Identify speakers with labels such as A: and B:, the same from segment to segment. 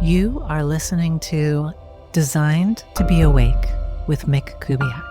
A: You are listening to Designed to Be Awake with Mick Kubiak.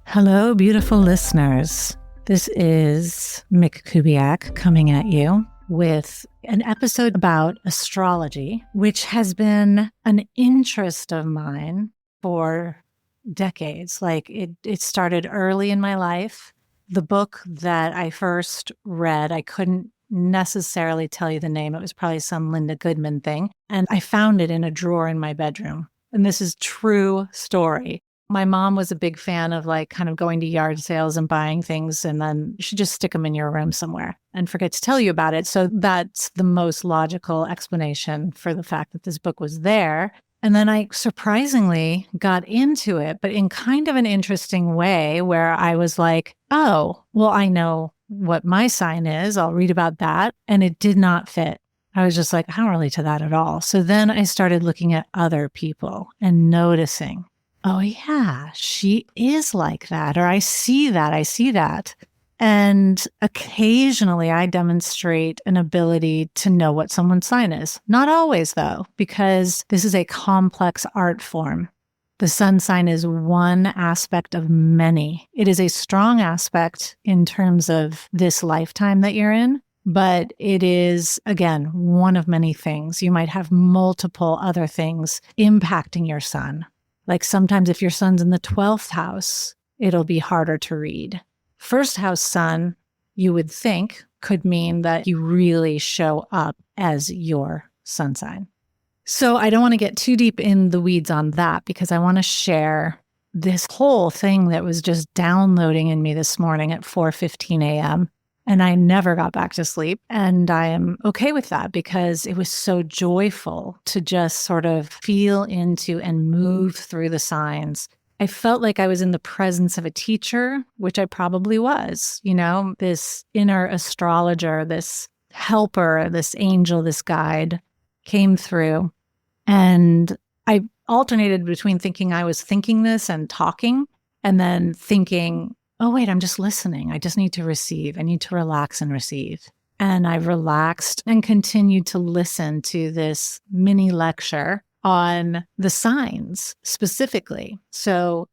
A: Hello, beautiful listeners. This is Mick Kubiak coming at you with an episode about astrology, which has been an interest of mine for decades. Like it started early in my life. The book that I first read, I couldn't necessarily tell you the name. It was probably some Linda Goodman thing. And I found it in a drawer in my bedroom. And this is true story. My mom was a big fan of like kind of going to yard sales and buying things, and then you should just stick them in your room somewhere and forget to tell you about it. So that's the most logical explanation for the fact that this book was there. And then I surprisingly got into it, but in kind of an interesting way where I was like, oh, well, I know what my sign is. I'll read about that. And it did not fit. I was just like, I don't relate to that at all. So then I started looking at other people and noticing, oh yeah, she is like that. Or I see that. And occasionally I demonstrate an ability to know what someone's sign is. Not always though, because this is a complex art form. The sun sign is one aspect of many. It is a strong aspect in terms of this lifetime that you're in, but it is, again, one of many things. You might have multiple other things impacting your sun. Like sometimes if your sun's in the 12th house, it'll be harder to read. First house sun, you would think, could mean that you really show up as your sun sign. So I don't want to get too deep in the weeds on that because I want to share this whole thing that was just downloading in me this morning at 4:15 a.m. And I never got back to sleep. And I am okay with that because it was so joyful to just sort of feel into and move through the signs. I felt like I was in the presence of a teacher, which I probably was, this inner astrologer, this helper, this angel, this guide came through. And I alternated between thinking I was thinking this and talking, and then thinking, oh, wait, I'm just listening. I just need to receive. I need to relax and receive. And I relaxed and continued to listen to this mini lecture on the signs specifically. So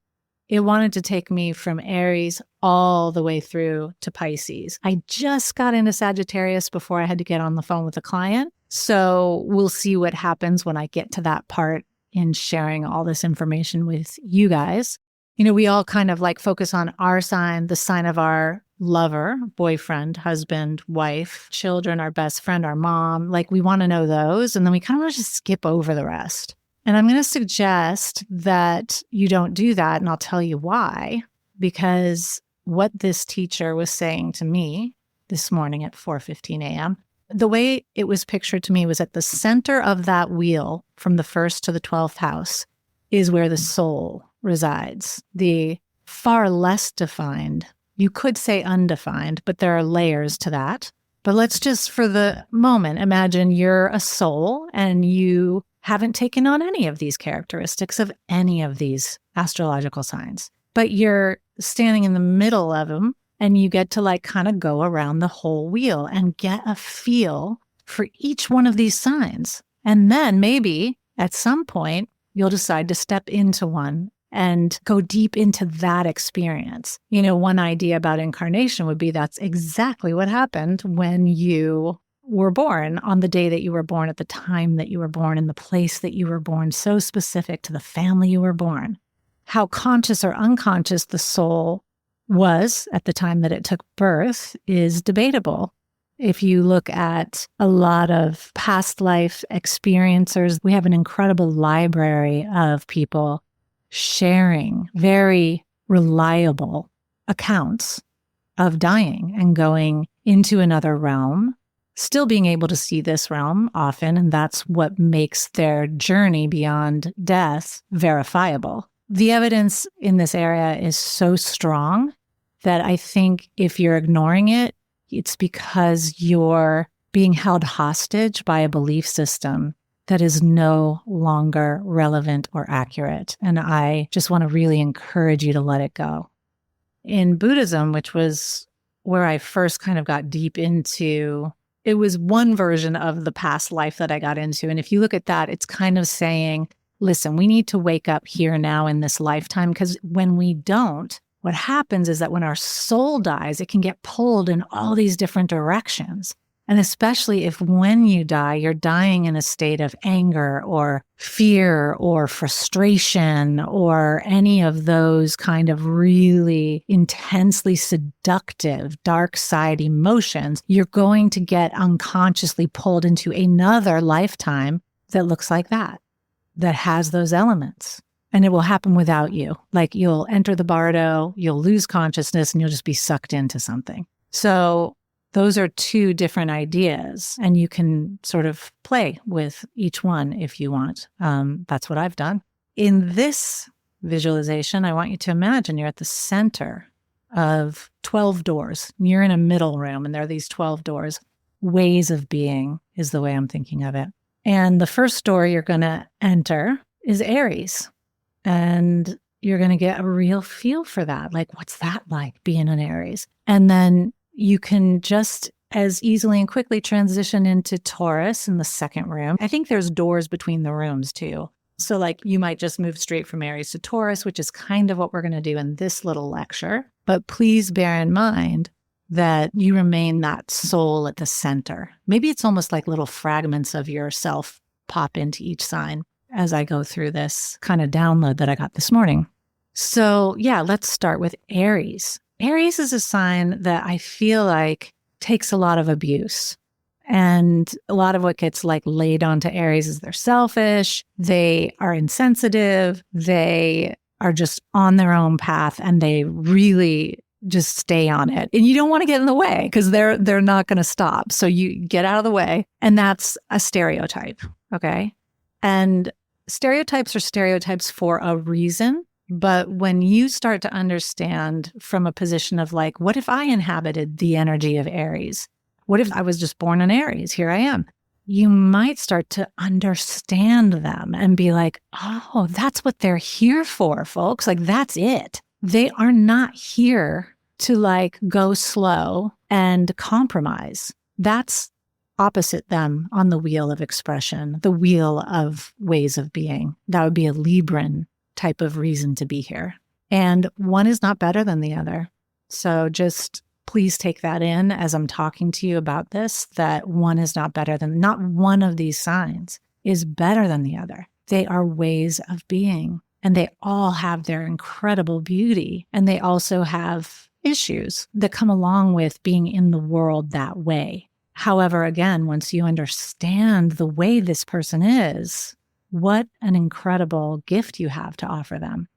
A: it wanted to take me from Aries all the way through to Pisces. I just got into Sagittarius before I had to get on the phone with a client. So we'll see what happens when I get to that part in sharing all this information with you guys. We all kind of like focus on our sign, the sign of our lover, boyfriend, husband, wife, children, our best friend, our mom. Like we want to know those. And then we kind of want to just skip over the rest. And I'm going to suggest that you don't do that. And I'll tell you why. Because what this teacher was saying to me this morning at 4:15 a.m., the way it was pictured to me was at the center of that wheel from the 1st to the 12th house is where the soul resides. The far less defined, you could say undefined, but there are layers to that. But let's just, for the moment, imagine you're a soul and you haven't taken on any of these characteristics of any of these astrological signs, but you're standing in the middle of them and you get to like kind of go around the whole wheel and get a feel for each one of these signs. And then maybe at some point, you'll decide to step into one and go deep into that experience. One idea about incarnation would be that's exactly what happened when you were born, on the day that you were born, at the time that you were born, in the place that you were born, so specific to the family you were born. How conscious or unconscious the soul was at the time that it took birth is debatable. If you look at a lot of past life experiencers, we have an incredible library of people sharing very reliable accounts of dying and going into another realm, still being able to see this realm often, and that's what makes their journey beyond death verifiable. The evidence in this area is so strong that I think if you're ignoring it, it's because you're being held hostage by a belief system that is no longer relevant or accurate. And I just want to really encourage you to let it go. In Buddhism, which was where I first kind of got deep into, it was one version of the past life that I got into. And if you look at that, it's kind of saying, listen, we need to wake up here now in this lifetime, because when we don't, what happens is that when our soul dies, it can get pulled in all these different directions. And especially if when you die, you're dying in a state of anger or fear or frustration or any of those kind of really intensely seductive dark side emotions, you're going to get unconsciously pulled into another lifetime that looks like that has those elements. And it will happen without you. Like you'll enter the bardo, you'll lose consciousness, and you'll just be sucked into something. So those are two different ideas, and you can sort of play with each one if you want. That's what I've done. In this visualization, I want you to imagine you're at the center of 12 doors. You're in a middle room, and there are these 12 doors. Ways of being is the way I'm thinking of it. And the first door you're going to enter is Aries. And you're going to get a real feel for that. Like, what's that like, being an Aries? And then you can just as easily and quickly transition into Taurus in the second room. I think there's doors between the rooms too. So like you might just move straight from Aries to Taurus, which is kind of what we're going to do in this little lecture. But please bear in mind that you remain that soul at the center. Maybe it's almost like little fragments of yourself pop into each sign as I go through this kind of download that I got this morning. So yeah, let's start with Aries. Aries is a sign that I feel like takes a lot of abuse. And a lot of what gets like laid onto Aries is they're selfish, they are insensitive, they are just on their own path, and they really just stay on it. And you don't want to get in the way because they're not going to stop. So you get out of the way, and that's a stereotype, okay? And stereotypes are stereotypes for a reason. But when you start to understand from a position of like, what if I inhabited the energy of Aries? What if I was just born in Aries? Here I am. You might start to understand them and be like, oh, that's what they're here for, folks. Like, that's it. They are not here to like go slow and compromise. That's opposite them on the wheel of expression, the wheel of ways of being. That would be a Libran type of reason to be here. And one is not better than the other. So just please take that in as I'm talking to you about this, that one is not better than, not one of these signs is better than the other. They are ways of being, and they all have their incredible beauty. And they also have issues that come along with being in the world that way. However, again, once you understand the way this person is, what an incredible gift you have to offer them.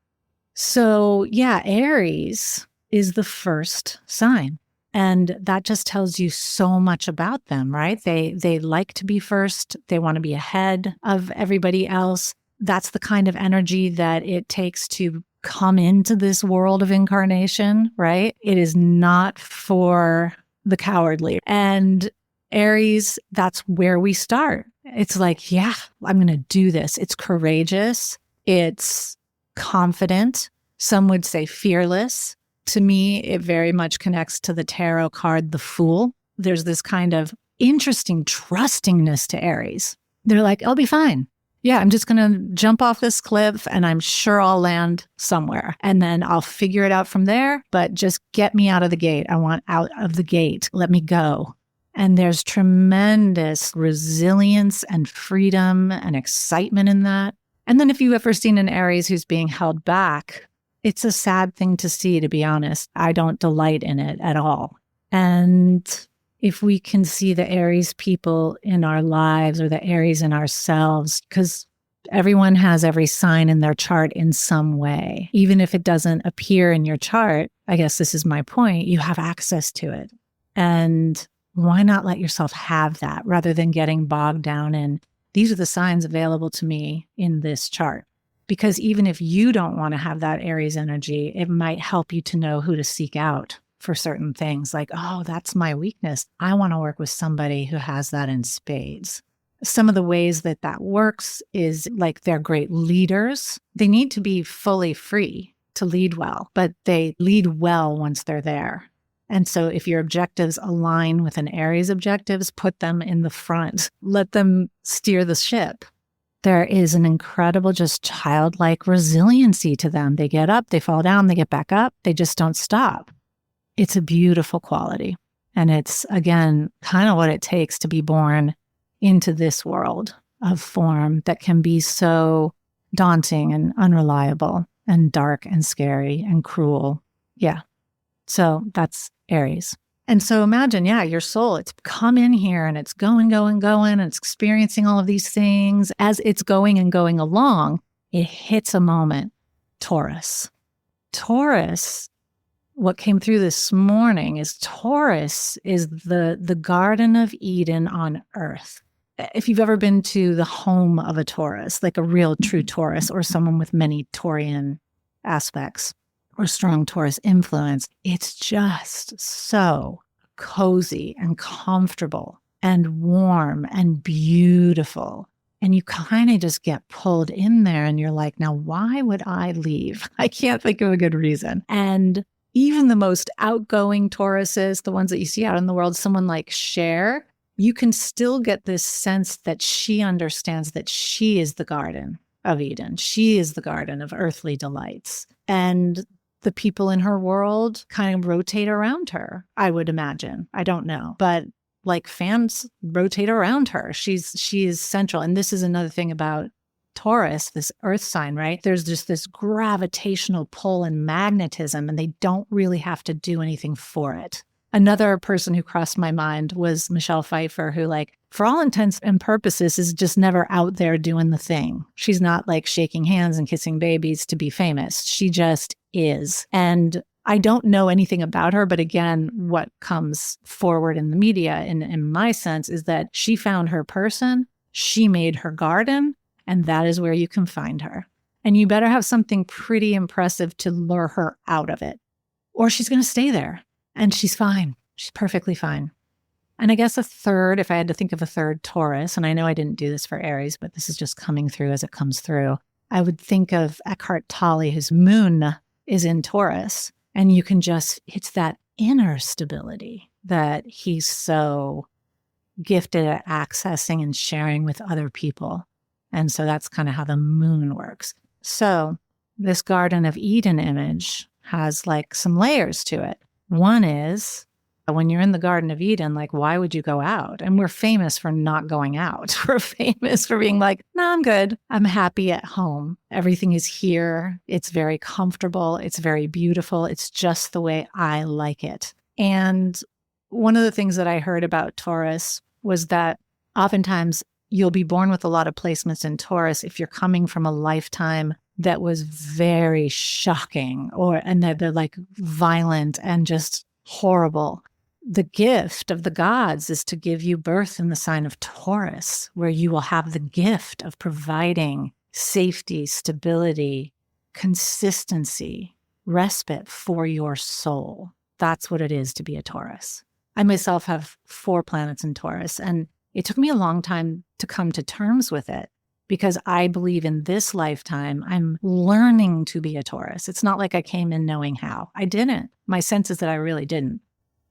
A: So yeah, Aries is the first sign. And that just tells you so much about them, right? They like to be first. They want to be ahead of everybody else. That's the kind of energy that it takes to come into this world of incarnation, right? It is not for the cowardly. And Aries, that's where we start. It's like, yeah, I'm going to do this. It's courageous. It's confident. Some would say fearless. To me, it very much connects to the tarot card, the Fool. There's this kind of interesting trustingness to Aries. They're like, I'll be fine. Yeah, I'm just going to jump off this cliff and I'm sure I'll land somewhere. And then I'll figure it out from there, but just get me out of the gate. I want out of the gate. Let me go. And there's tremendous resilience and freedom and excitement in that. And then if you've ever seen an Aries who's being held back, it's a sad thing to see, to be honest. I don't delight in it at all. And if we can see the Aries people in our lives or the Aries in ourselves, because everyone has every sign in their chart in some way. Even if it doesn't appear in your chart, I guess this is my point, you have access to it. And why not let yourself have that rather than getting bogged down in, these are the signs available to me in this chart? Because even if you don't want to have that Aries energy, it might help you to know who to seek out for certain things. Like, oh, that's my weakness. I want to work with somebody who has that in spades. Some of the ways that that works is like they're great leaders. They need to be fully free to lead well, but they lead well once they're there. And so if your objectives align with an Aries objectives, put them in the front. Let them steer the ship. There is an incredible just childlike resiliency to them. They get up, they fall down, they get back up. They just don't stop. It's a beautiful quality. And it's, again, kind of what it takes to be born into this world of form that can be so daunting and unreliable and dark and scary and cruel. Yeah. So that's Aries. And so imagine, your soul, it's come in here and it's going, and it's experiencing all of these things. As it's going and going along, it hits a moment. Taurus, what came through this morning is Taurus is the Garden of Eden on Earth. If you've ever been to the home of a Taurus, like a real true Taurus or someone with many Taurian aspects or strong Taurus influence, it's just so cozy and comfortable and warm and beautiful. And you kind of just get pulled in there and you're like, now, why would I leave? I can't think of a good reason. And even the most outgoing Tauruses, the ones that you see out in the world, someone like Cher, you can still get this sense that she understands that she is the Garden of Eden. She is the garden of earthly delights. And the people in her world kind of rotate around her, I would imagine. I don't know. But like fans rotate around her. She is central. And this is another thing about Taurus, this earth sign, right? There's just this gravitational pull and magnetism, and they don't really have to do anything for it. Another person who crossed my mind was Michelle Pfeiffer, who, like, for all intents and purposes, is just never out there doing the thing. She's not like shaking hands and kissing babies to be famous. She just is. And I don't know anything about her, but again, what comes forward in the media, in my sense, is that she found her person, she made her garden, and that is where you can find her. And you better have something pretty impressive to lure her out of it, or she's going to stay there. And she's fine. She's perfectly fine. And I guess a third, if I had to think of a third Taurus, and I know I didn't do this for Aries, but this is just coming through as it comes through, I would think of Eckhart Tolle, whose moon is in Taurus. And you can just, it's that inner stability that he's so gifted at accessing and sharing with other people. And so that's kind of how the moon works. So this Garden of Eden image has like some layers to it. One is, when you're in the Garden of Eden, like, why would you go out? And we're famous for not going out. We're famous for being like, no, I'm good. I'm happy at home. Everything is here. It's very comfortable. It's very beautiful. It's just the way I like it. And one of the things that I heard about Taurus was that oftentimes you'll be born with a lot of placements in Taurus if you're coming from a lifetime that was very shocking, and they're like violent and just horrible. The gift of the gods is to give you birth in the sign of Taurus, where you will have the gift of providing safety, stability, consistency, respite for your soul. That's what it is to be a Taurus. I myself have 4 planets in Taurus, and it took me a long time to come to terms with it, because I believe in this lifetime, I'm learning to be a Taurus. It's not like I came in knowing how. I didn't. My sense is that I really didn't.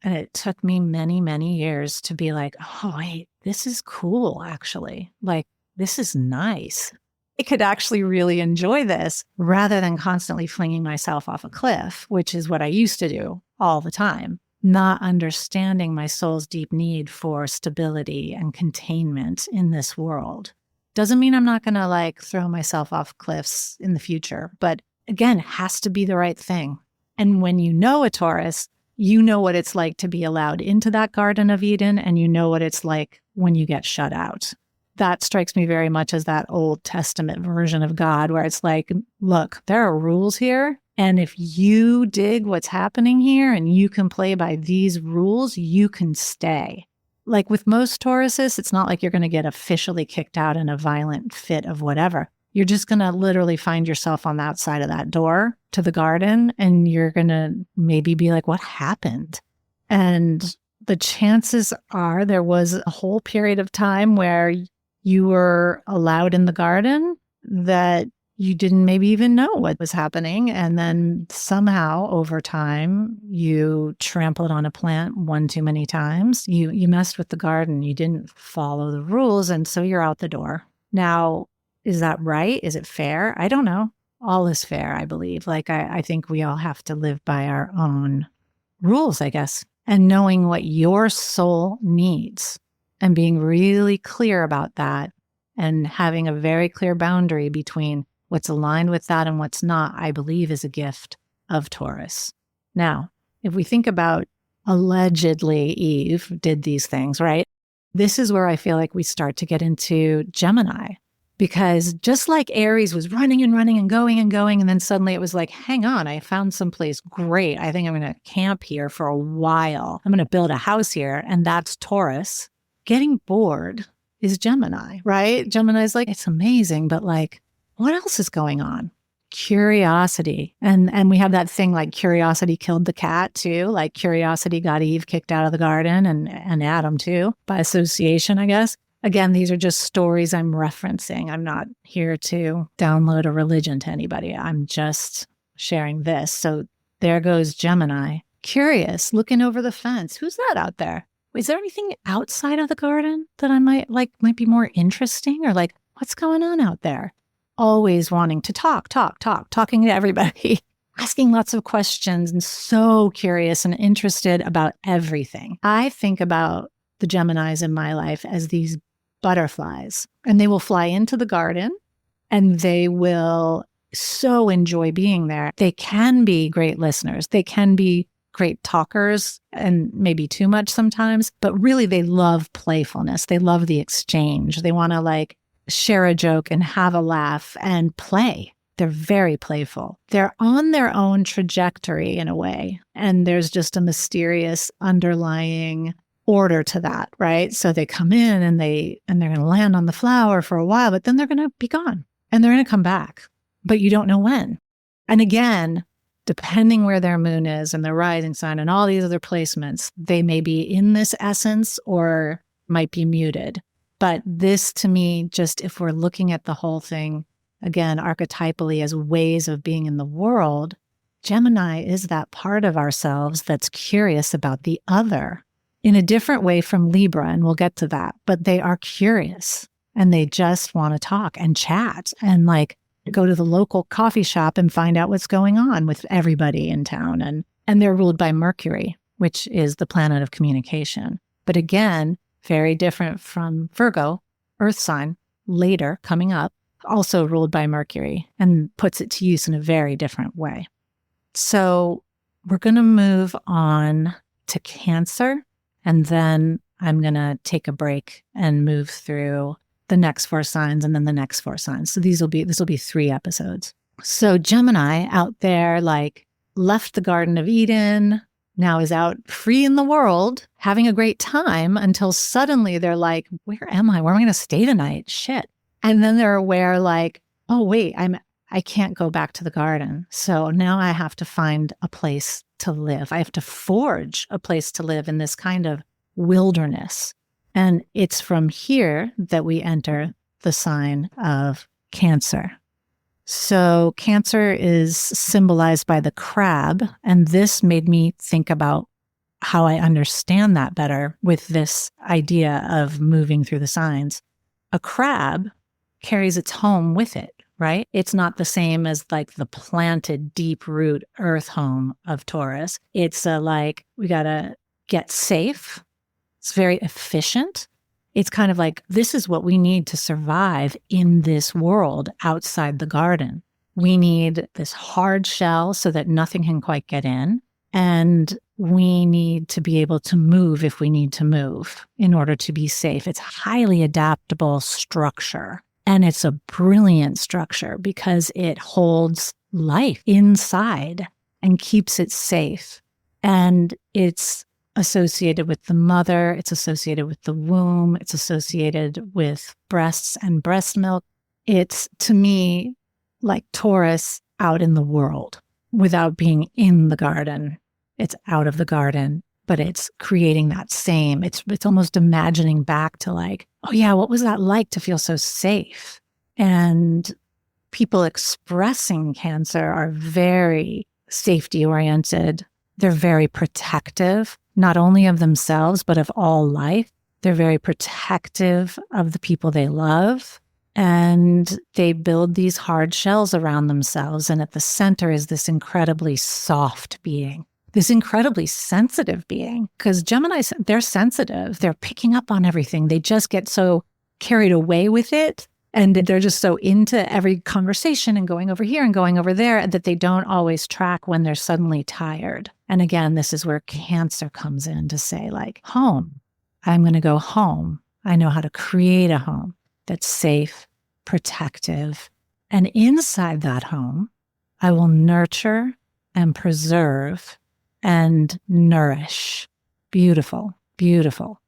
A: And it took me many, many years to be like, oh, wait, this is cool, actually. Like, this is nice. I could actually really enjoy this rather than constantly flinging myself off a cliff, which is what I used to do all the time, not understanding my soul's deep need for stability and containment in this world. Doesn't mean I'm not going to like throw myself off cliffs in the future, but again, it has to be the right thing. And when you know a Taurus, you know what it's like to be allowed into that Garden of Eden, and you know what it's like when you get shut out. That strikes me very much as that Old Testament version of God, where it's like, look, there are rules here, and if you dig what's happening here and you can play by these rules, you can stay. Like with most Tauruses, it's not like you're going to get officially kicked out in a violent fit of whatever. You're just going to literally find yourself on the outside of that door to the garden, and you're going to maybe be like, what happened? And the chances are there was a whole period of time where you were allowed in the garden that you didn't maybe even know what was happening. And then somehow over time, you trampled on a plant one too many times. You messed with the garden. You didn't follow the rules. And so you're out the door. Now, is that right? Is it fair? I don't know. All is fair, I believe. Like, I think we all have to live by our own rules, I guess, and knowing what your soul needs and being really clear about that and having a very clear boundary between what's aligned with that and what's not, I believe is a gift of Taurus. Now, if we think about allegedly Eve did these things, right? This is where I feel like we start to get into Gemini, because just like Aries was running and running and going, and then suddenly it was like, hang on, I found someplace great. I think I'm going to camp here for a while. I'm going to build a house here. And that's Taurus. Getting bored is Gemini, right? Gemini's like, it's amazing, but like, what else is going on? Curiosity. And we have that thing like curiosity killed the cat too. Like curiosity got Eve kicked out of the garden and Adam too, by association, I guess. Again, these are just stories I'm referencing. I'm not here to download a religion to anybody. I'm just sharing this. So there goes Gemini. Curious, looking over the fence. Who's that out there? Is there anything outside of the garden that I might be more interesting, or like, what's going on out there? Always wanting to talking to everybody, asking lots of questions, and so curious and interested about everything. I think about the Geminis in my life as these butterflies, and they will fly into the garden and they will so enjoy being there. They can be great listeners. They can be great talkers, and maybe too much sometimes, but really they love playfulness. They love the exchange. They want to like share a joke and have a laugh and play. They're very playful. They're on their own trajectory in a way. And there's just a mysterious underlying order to that, right? So they come in and they're going to land on the flower for a while, but then they're going to be gone and they're going to come back, but you don't know when. And again, depending where their moon is and their rising sign and all these other placements, they may be in this essence or might be muted. But this to me, just if we're looking at the whole thing, again, archetypally as ways of being in the world, Gemini is that part of ourselves that's curious about the other in a different way from Libra, and we'll get to that. But they are curious and they just want to talk and chat and like go to the local coffee shop and find out what's going on with everybody in town. And they're ruled by Mercury, which is the planet of communication. But again, very different from Virgo, Earth sign, later coming up, also ruled by Mercury, and puts it to use in a very different way. So we're going to move on to Cancer, and then I'm going to take a break and move through the next 4 signs and then the next 4 signs. So this will be 3 episodes. So Gemini out there, like, left the Garden of Eden, now is out free in the world, having a great time, until suddenly they're like, where am I? Where am I going to stay tonight? Shit. And then they're aware like, oh wait, I can't go back to the garden. So now I have to find a place to live. I have to forge a place to live in this kind of wilderness. And it's from here that we enter the sign of Cancer. So Cancer is symbolized by the crab, and this made me think about how I understand that better with this idea of moving through the signs. A crab carries its home with it, right? It's not the same as like the planted deep root earth home of Taurus. It's like, we got to get safe. It's very efficient. It's kind of like, this is what we need to survive in this world outside the garden. We need this hard shell so that nothing can quite get in. And we need to be able to move if we need to move in order to be safe. It's highly adaptable structure. And it's a brilliant structure because it holds life inside and keeps it safe. And it's associated with the mother, it's associated with the womb, it's associated with breasts and breast milk. It's, to me, like Taurus out in the world without being in the garden. It's out of the garden, but it's creating that same, it's almost imagining back to like, oh yeah, what was that like to feel so safe? And people expressing Cancer are very safety oriented. They're very protective, not only of themselves, but of all life. They're very protective of the people they love. And they build these hard shells around themselves. And at the center is this incredibly soft being, this incredibly sensitive being. Because Geminis, they're sensitive. They're picking up on everything. They just get so carried away with it. And they're just so into every conversation and going over here and going over there that they don't always track when they're suddenly tired. And again, this is where Cancer comes in to say, like, home. I'm going to go home. I know how to create a home that's safe, protective. And inside that home, I will nurture and preserve and nourish. Beautiful, beautiful.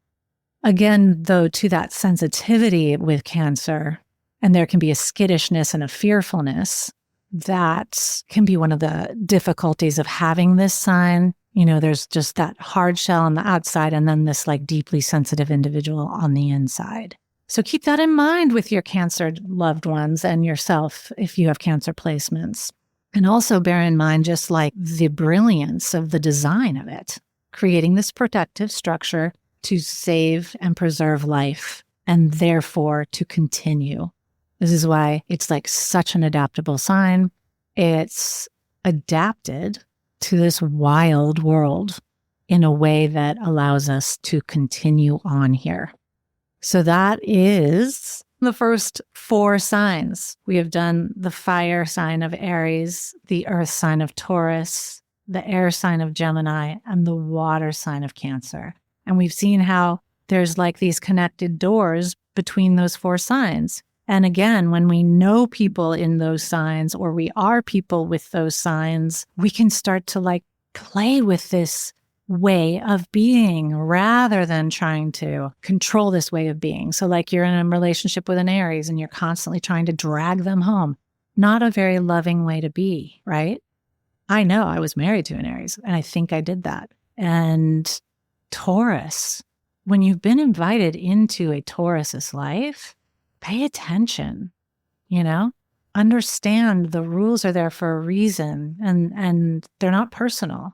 A: Again, though, to that sensitivity with Cancer, and there can be a skittishness and a fearfulness, that can be one of the difficulties of having this sign. You know, there's just that hard shell on the outside and then this like deeply sensitive individual on the inside. So keep that in mind with your Cancer loved ones and yourself if you have Cancer placements. And also bear in mind just like the brilliance of the design of it, creating this protective structure to save and preserve life and therefore to continue. This is why it's like such an adaptable sign. It's adapted to this wild world in a way that allows us to continue on here. So that is the first 4 signs. We have done the fire sign of Aries, the earth sign of Taurus, the air sign of Gemini, and the water sign of Cancer. And we've seen how there's like these connected doors between those 4 signs. And again, when we know people in those signs, or we are people with those signs, we can start to like play with this way of being rather than trying to control this way of being. So like you're in a relationship with an Aries and you're constantly trying to drag them home. Not a very loving way to be, right? I know I was married to an Aries and I think I did that. And Taurus, when you've been invited into a Taurus's life, pay attention, understand the rules are there for a reason and they're not personal.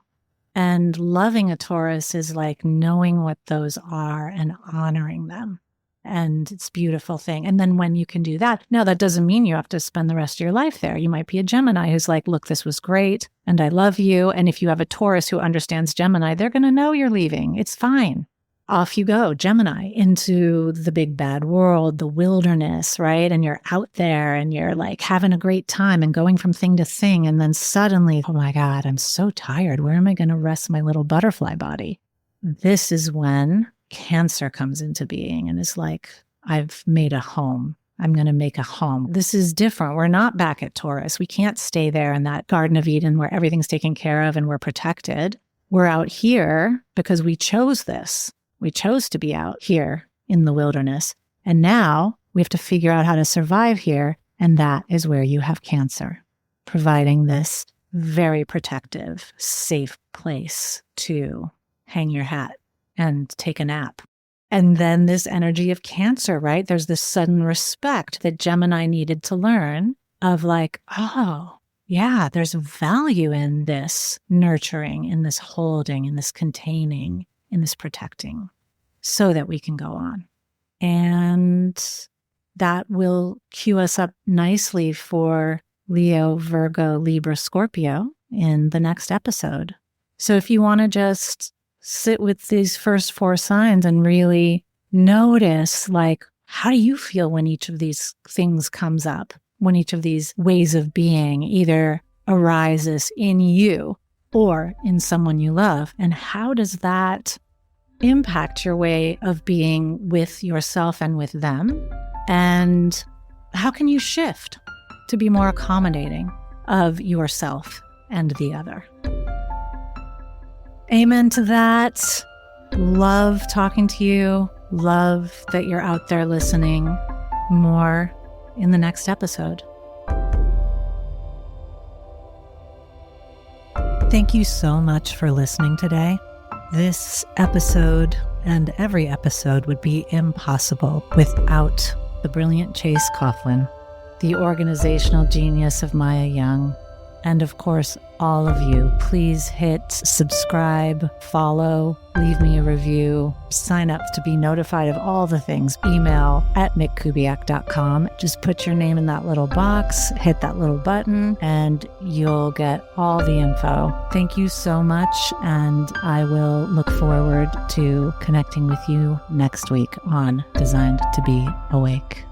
A: And loving a Taurus is like knowing what those are and honoring them. And it's a beautiful thing. And then when you can do that, now that doesn't mean you have to spend the rest of your life there. You might be a Gemini who's like, look, this was great and I love you. And if you have a Taurus who understands Gemini, they're going to know you're leaving. It's fine. Off you go, Gemini, into the big bad world, the wilderness, right? And you're out there and you're like having a great time and going from thing to thing. And then suddenly, oh my God, I'm so tired. Where am I going to rest my little butterfly body? This is when Cancer comes into being and is like, I've made a home. I'm going to make a home. This is different. We're not back at Taurus. We can't stay there in that Garden of Eden where everything's taken care of and we're protected. We're out here because we chose this. We chose to be out here in the wilderness. And now we have to figure out how to survive here. And that is where you have Cancer, providing this very protective, safe place to hang your hat and take a nap. And then this energy of Cancer, right? There's this sudden respect that Gemini needed to learn of like, oh, yeah, there's value in this nurturing, in this holding, in this containing, in this protecting, so that we can go on. And that will cue us up nicely for Leo, Virgo, Libra, Scorpio in the next episode. So if you want to just sit with these first 4 signs and really notice, like, how do you feel when each of these things comes up, when each of these ways of being either arises in you or in someone you love? And how does that impact your way of being with yourself and with them? And how can you shift to be more accommodating of yourself and the other? Amen to that. Love talking to you. Love that you're out there listening. More in the next episode. Thank you so much for listening today. This episode and every episode would be impossible without the brilliant Chase Coughlin. the organizational genius of Maya Young, and of course, all of you. Please hit subscribe, follow, leave me a review, sign up to be notified of all the things. Email at mickkubiak.com. Just put your name in that little box, hit that little button, and you'll get all the info. Thank you so much, and I will look forward to connecting with you next week on Designed to Be Awake.